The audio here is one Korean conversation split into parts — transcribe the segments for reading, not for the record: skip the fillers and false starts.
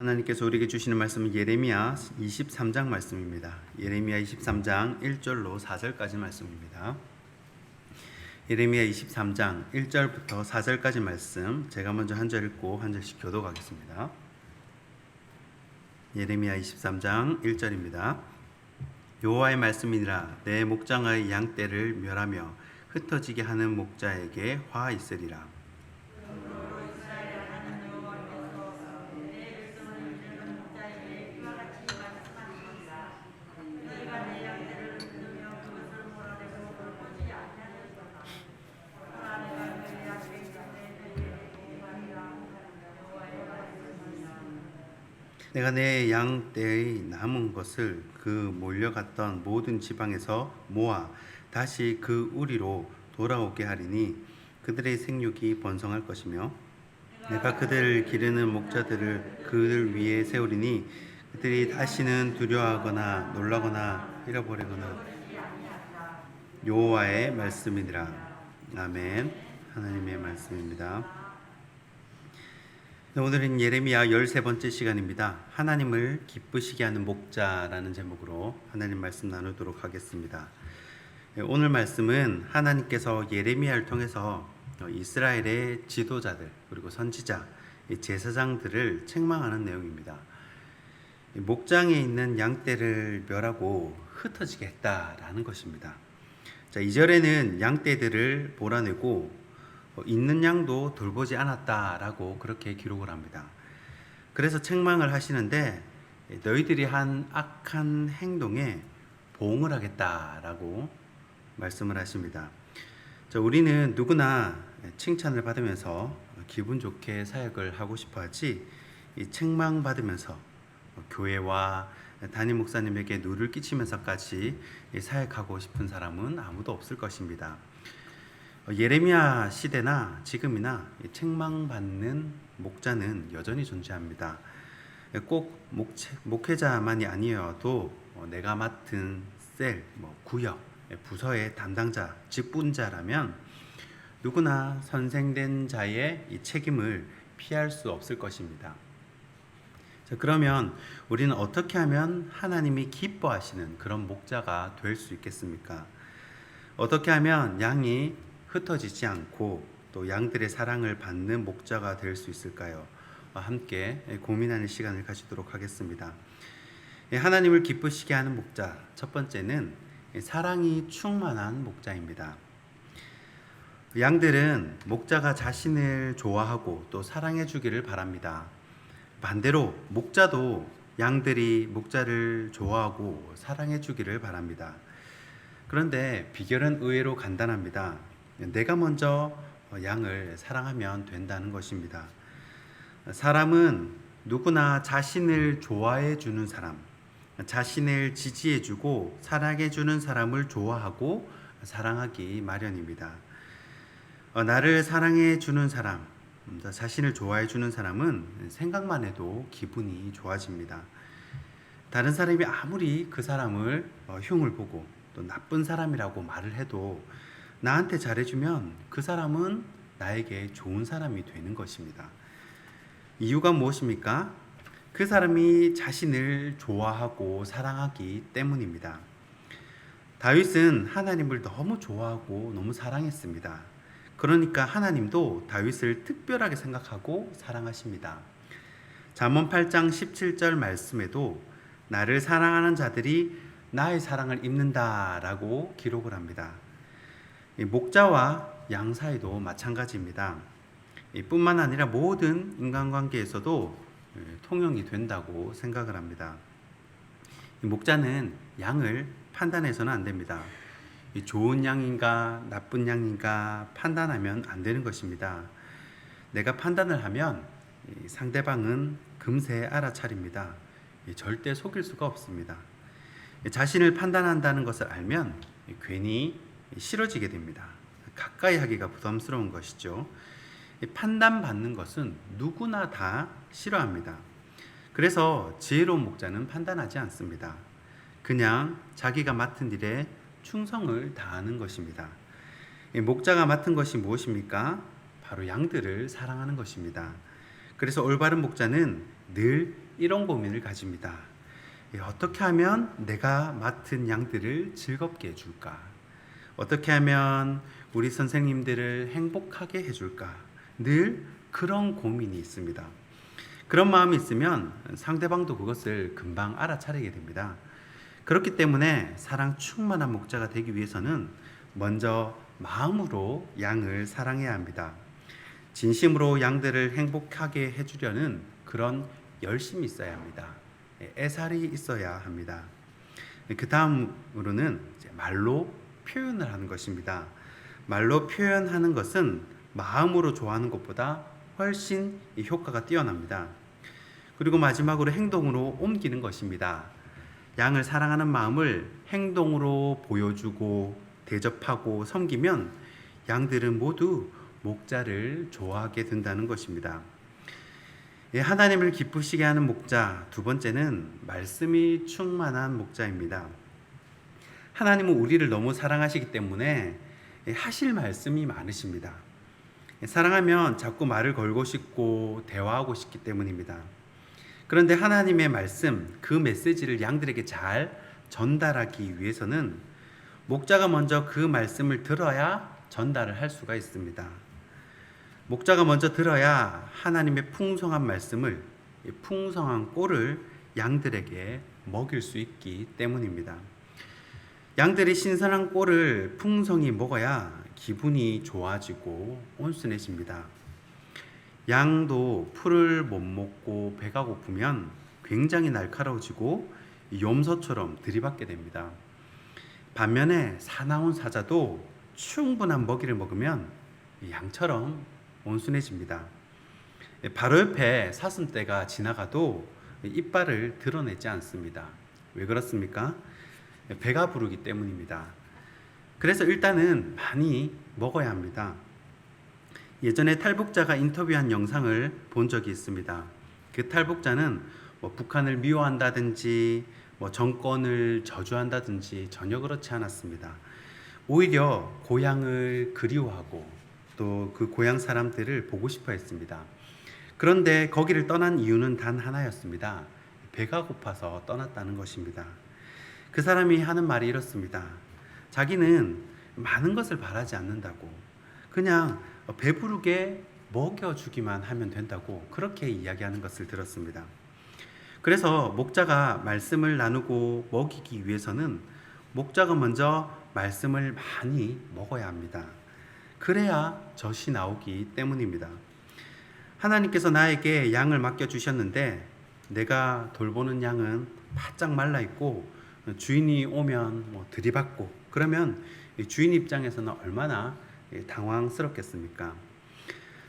하나님께서 우리에게 주시는 말씀은 예레미야 23장 말씀입니다. 예레미야 23장 1절로 4절까지 말씀입니다. 예레미야 23장 1절부터 4절까지 말씀, 제가 먼저 한 절 읽고 한 절씩 교독하겠습니다. 예레미야 23장 1절입니다. 여호와의 말씀이니라. 내 목장의 양떼를 멸하며 흩어지게 하는 목자에게 화 있으리라. 내가 내 양떼의 남은 것을 그 몰려갔던 모든 지방에서 모아 다시 그 우리로 돌아오게 하리니 그들의 생육이 번성할 것이며 내가 그들을 기르는 목자들을 그들 위에 세우리니 그들이 다시는 두려워하거나 놀라거나 잃어버리거나. 여호와의 말씀이니라. 아멘. 하나님의 말씀입니다. 오늘은 예레미야 13번째 시간입니다. 하나님을 기쁘시게 하는 목자라는 제목으로 하나님 말씀 나누도록 하겠습니다. 오늘 말씀은 하나님께서 예레미야를 통해서 이스라엘의 지도자들 그리고 선지자, 제사장들을 책망하는 내용입니다. 목장에 있는 양떼를 멸하고 흩어지게 했다라는 것입니다. 자, 2절에는 양떼들을 몰아내고 있는 양도 돌보지 않았다라고 그렇게 기록을 합니다. 그래서 책망을 하시는데 너희들이 한 악한 행동에 보응을 하겠다라고 말씀을 하십니다. 자, 우리는 누구나 칭찬을 받으면서 기분 좋게 사역을 하고 싶어 하지, 이 책망 받으면서 교회와 담임 목사님에게 누를 끼치면서까지 사역하고 싶은 사람은 아무도 없을 것입니다. 예레미야 시대나 지금이나 책망받는 목자는 여전히 존재합니다. 꼭 목회자만이 아니어도 내가 맡은 셀, 구역, 부서의 담당자, 직분자라면 누구나 선생된 자의 이 책임을 피할 수 없을 것입니다. 자, 그러면 우리는 어떻게 하면 하나님이 기뻐하시는 그런 목자가 될 수 있겠습니까? 어떻게 하면 양이 흩어지지 않고 또 양들의 사랑을 받는 목자가 될 수 있을까요? 함께 고민하는 시간을 가지도록 하겠습니다. 하나님을 기쁘시게 하는 목자, 첫 번째는 사랑이 충만한 목자입니다. 양들은 목자가 자신을 좋아하고 또 사랑해 주기를 바랍니다. 반대로 목자도 양들이 목자를 좋아하고 사랑해 주기를 바랍니다. 그런데 비결은 의외로 간단합니다. 내가 먼저 양을 사랑하면 된다는 것입니다. 사람은 누구나 자신을 좋아해 주는 사람, 자신을 지지해 주고 사랑해 주는 사람을 좋아하고 사랑하기 마련입니다. 나를 사랑해 주는 사람, 자신을 좋아해 주는 사람은 생각만 해도 기분이 좋아집니다. 다른 사람이 아무리 그 사람을 흉을 보고 또 나쁜 사람이라고 말을 해도 나한테 잘해주면 그 사람은 나에게 좋은 사람이 되는 것입니다. 이유가 무엇입니까? 그 사람이 자신을 좋아하고 사랑하기 때문입니다. 다윗은 하나님을 너무 좋아하고 너무 사랑했습니다. 그러니까 하나님도 다윗을 특별하게 생각하고 사랑하십니다. 잠언 8장 17절 말씀에도 나를 사랑하는 자들이 나의 사랑을 입는다라고 기록을 합니다. 목자와 양 사이도 마찬가지입니다. 뿐만 아니라 모든 인간관계에서도 통용이 된다고 생각을 합니다. 목자는 양을 판단해서는 안 됩니다. 좋은 양인가 나쁜 양인가 판단하면 안 되는 것입니다. 내가 판단을 하면 상대방은 금세 알아차립니다. 절대 속일 수가 없습니다. 자신을 판단한다는 것을 알면 괜히 싫어지게 됩니다. 가까이 하기가 부담스러운 것이죠. 판단받는 것은 누구나 다 싫어합니다. 그래서 지혜로운 목자는 판단하지 않습니다. 그냥 자기가 맡은 일에 충성을 다하는 것입니다. 목자가 맡은 것이 무엇입니까? 바로 양들을 사랑하는 것입니다. 그래서 올바른 목자는 늘 이런 고민을 가집니다. 어떻게 하면 내가 맡은 양들을 즐겁게 해줄까? 어떻게 하면 우리 선생님들을 행복하게 해줄까? 늘 그런 고민이 있습니다. 그런 마음이 있으면 상대방도 그것을 금방 알아차리게 됩니다. 그렇기 때문에 사랑 충만한 목자가 되기 위해서는 먼저 마음으로 양을 사랑해야 합니다. 진심으로 양들을 행복하게 해주려는 그런 열심이 있어야 합니다. 애살이 있어야 합니다. 그 다음으로는 말로 표현을 하는 것입니다. 말로 표현하는 것은 마음으로 좋아하는 것보다 훨씬 효과가 뛰어납니다. 그리고 마지막으로 행동으로 옮기는 것입니다. 양을 사랑하는 마음을 행동으로 보여주고 대접하고 섬기면 양들은 모두 목자를 좋아하게 된다는 것입니다. 하나님을 기쁘시게 하는 목자, 두 번째는 말씀이 충만한 목자입니다. 하나님은 우리를 너무 사랑하시기 때문에 하실 말씀이 많으십니다. 사랑하면 자꾸 말을 걸고 싶고 대화하고 싶기 때문입니다. 그런데 하나님의 말씀, 그 메시지를 양들에게 잘 전달하기 위해서는 목자가 먼저 그 말씀을 들어야 전달을 할 수가 있습니다. 목자가 먼저 들어야 하나님의 풍성한 말씀을, 풍성한 꼴을 양들에게 먹일 수 있기 때문입니다. 양들이 신선한 꼴을 풍성히 먹어야 기분이 좋아지고 온순해집니다. 양도 풀을 못 먹고 배가 고프면 굉장히 날카로워지고 염소처럼 들이받게 됩니다. 반면에 사나운 사자도 충분한 먹이를 먹으면 양처럼 온순해집니다. 바로 옆에 사슴떼가 지나가도 이빨을 드러내지 않습니다. 왜 그렇습니까? 배가 부르기 때문입니다. 그래서 일단은 많이 먹어야 합니다. 예전에 탈북자가 인터뷰한 영상을 본 적이 있습니다. 그 탈북자는 북한을 미워한다든지 정권을 저주한다든지 전혀 그렇지 않았습니다. 오히려 고향을 그리워하고 또 그 고향 사람들을 보고 싶어 했습니다. 그런데 거기를 떠난 이유는 단 하나였습니다. 배가 고파서 떠났다는 것입니다. 그 사람이 하는 말이 이렇습니다. 자기는 많은 것을 바라지 않는다고, 그냥 배부르게 먹여주기만 하면 된다고 그렇게 이야기하는 것을 들었습니다. 그래서 목자가 말씀을 나누고 먹이기 위해서는 목자가 먼저 말씀을 많이 먹어야 합니다. 그래야 젖이 나오기 때문입니다. 하나님께서 나에게 양을 맡겨주셨는데 내가 돌보는 양은 바짝 말라있고 주인이 오면 들이받고 그러면 주인 입장에서는 얼마나 당황스럽겠습니까?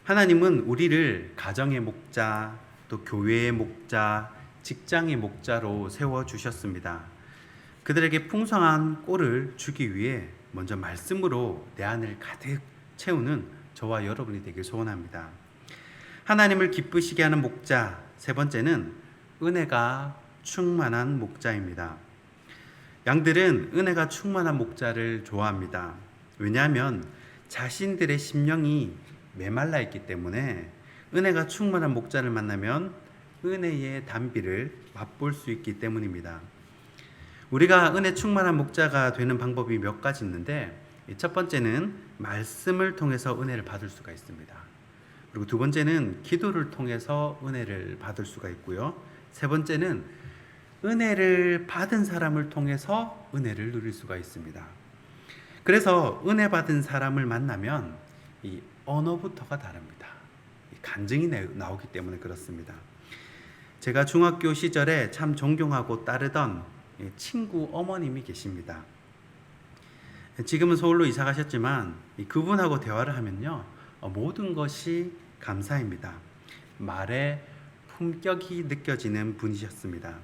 하나님은 우리를 가정의 목자, 또 교회의 목자, 직장의 목자로 세워주셨습니다. 그들에게 풍성한 꼴을 주기 위해 먼저 말씀으로 내 안을 가득 채우는 저와 여러분이 되길 소원합니다. 하나님을 기쁘시게 하는 목자, 세 번째는 은혜가 충만한 목자입니다. 양들은 은혜가 충만한 목자를 좋아합니다. 왜냐하면 자신들의 심령이 메말라 있기 때문에 은혜가 충만한 목자를 만나면 은혜의 단비를 맛볼 수 있기 때문입니다. 우리가 은혜 충만한 목자가 되는 방법이 몇 가지 있는데, 첫 번째는 말씀을 통해서 은혜를 받을 수가 있습니다. 그리고 두 번째는 기도를 통해서 은혜를 받을 수가 있고요. 세 번째는 은혜를 받은 사람을 통해서 은혜를 누릴 수가 있습니다. 그래서 은혜 받은 사람을 만나면 이 언어부터가 다릅니다. 간증이 나오기 때문에 그렇습니다. 제가 중학교 시절에 참 존경하고 따르던 친구 어머님이 계십니다. 지금은 서울로 이사 가셨지만 그분하고 대화를 하면요, 모든 것이 감사입니다. 말에 품격이 느껴지는 분이셨습니다.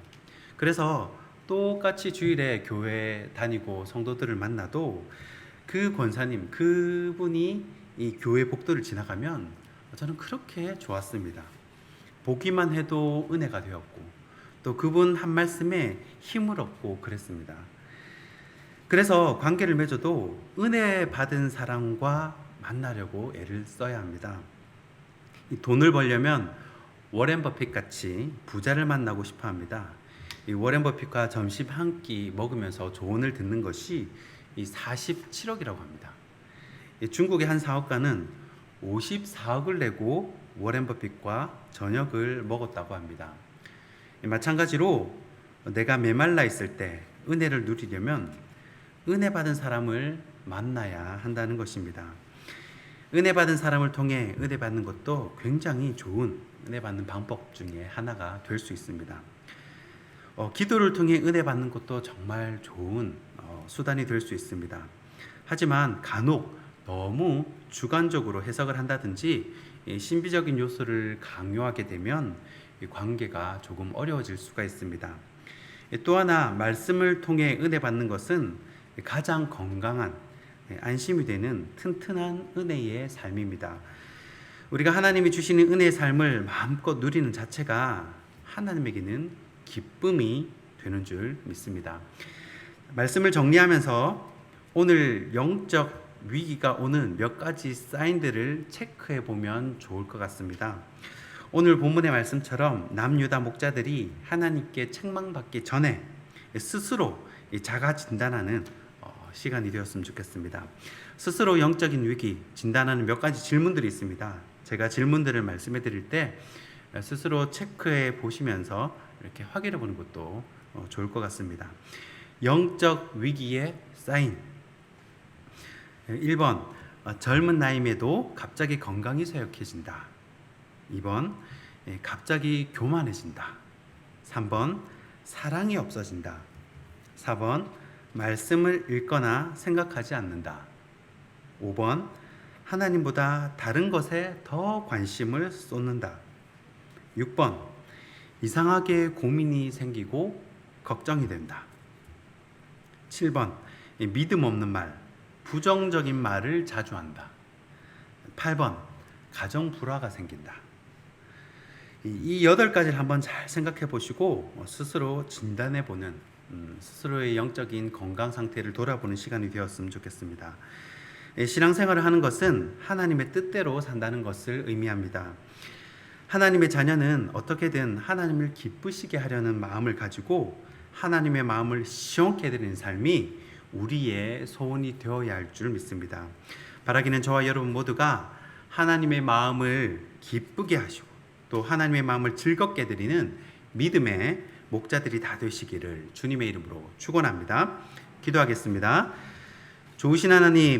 그래서 똑같이 주일에 교회 다니고 성도들을 만나도 그 권사님, 그분이 이 교회 복도를 지나가면 저는 그렇게 좋았습니다. 보기만 해도 은혜가 되었고 또 그분 한 말씀에 힘을 얻고 그랬습니다. 그래서 관계를 맺어도 은혜 받은 사람과 만나려고 애를 써야 합니다. 이 돈을 벌려면 워렌 버핏 같이 부자를 만나고 싶어 합니다. 이 워렌 버핏과 점심 한 끼 먹으면서 조언을 듣는 것이 이 47억이라고 합니다. 이 중국의 한 사업가는 54억을 내고 워렌 버핏과 저녁을 먹었다고 합니다. 마찬가지로 내가 메말라 있을 때 은혜를 누리려면 은혜 받은 사람을 만나야 한다는 것입니다. 은혜 받은 사람을 통해 은혜 받는 것도 굉장히 좋은 은혜 받는 방법 중에 하나가 될 수 있습니다. 기도를 통해 은혜 받는 것도 정말 좋은 수단이 될 수 있습니다. 하지만 간혹 너무 주관적으로 해석을 한다든지 신비적인 요소를 강요하게 되면 관계가 조금 어려워질 수가 있습니다. 또 하나 말씀을 통해 은혜 받는 것은 가장 건강한 안심이 되는 튼튼한 은혜의 삶입니다. 우리가 하나님이 주시는 은혜의 삶을 마음껏 누리는 자체가 하나님에게는 기쁨이 되는 줄 믿습니다. 말씀을 정리하면서 오늘 영적 위기가 오는 몇 가지 사인들을 체크해 보면 좋을 것 같습니다. 오늘 본문의 말씀처럼 남유다 목자들이 하나님께 책망받기 전에 스스로 자가 진단하는 시간이 되었으면 좋겠습니다. 스스로 영적인 위기 진단하는 몇 가지 질문들이 있습니다. 제가 질문들을 말씀해 드릴 때 스스로 체크해 보시면서 이렇게 확인해 보는 것도 좋을 것 같습니다. 영적 위기의 사인. 1번, 젊은 나이에도 갑자기 건강이 쇠약해진다. 2번, 갑자기 교만해진다. 3번, 사랑이 없어진다. 4번, 말씀을 읽거나 생각하지 않는다. 5번, 하나님보다 다른 것에 더 관심을 쏟는다. 6번, 이상하게 고민이 생기고 걱정이 된다. 7번, 믿음 없는 말, 부정적인 말을 자주 한다. 8번, 가정 불화가 생긴다. 이 8가지를 한번 잘 생각해 보시고 스스로 진단해 보는 스스로의 영적인 건강 상태를 돌아보는 시간이 되었으면 좋겠습니다. 신앙생활을 하는 것은 하나님의 뜻대로 산다는 것을 의미합니다. 하나님의 자녀는 어떻게든 하나님을 기쁘시게 하려는 마음을 가지고 하나님의 마음을 시원케 해드리는 삶이 우리의 소원이 되어야 할 줄 믿습니다. 바라기는 저와 여러분 모두가 하나님의 마음을 기쁘게 하시고 또 하나님의 마음을 즐겁게 해드리는 믿음의 목자들이 다 되시기를 주님의 이름으로 축원합니다. 기도하겠습니다. 좋으신 하나님,